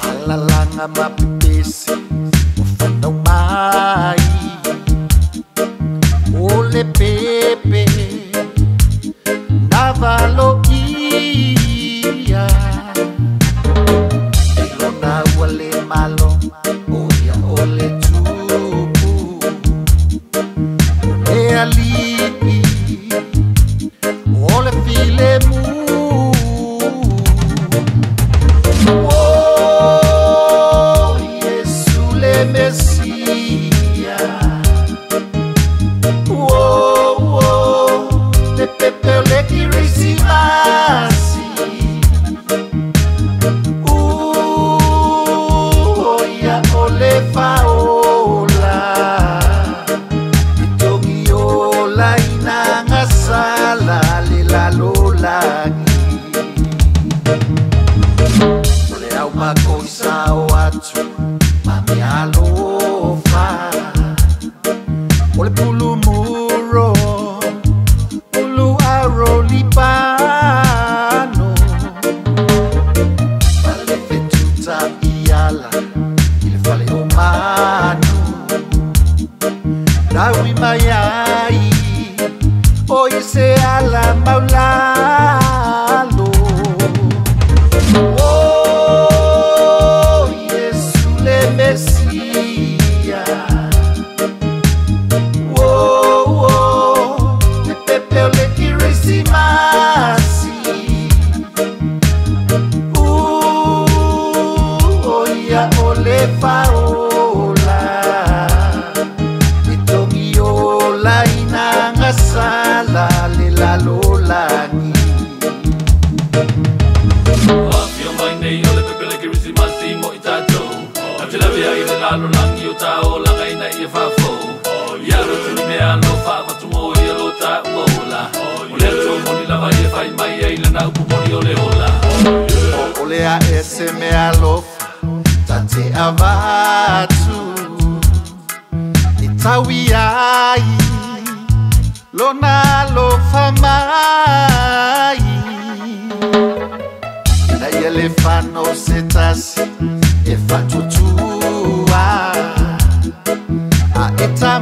Alalanga mapipisi ufana umai ole pepe navalo ia ilona wale malo oya ole tupu ole ali ole filemu. Messia, oh, oh, le pepe le kirisimasi, ya ole faola, itogiola inangasala lilalolagi, ole au makosa watu. Mami alofa, ole pulu muro, pulu arolipano, vale fetuta iala, il fale umano, dawi mayai, oi se ala maulalo. Messia, oh, oh, le pepe le kirisimasi, ya ole faola, itogiola inangasala lilalolagi. La via in lalo lang io tao la kai na ia fa fo ya ro tu me ano fa ma tu mo ia lo ta mola ole tu mo ni la vai fai mai ai la na pu mo ni ole ola ole a ese me alo tante avatu itawi ai lo na lo fa mai na ele fa no setasi e faccio tua a età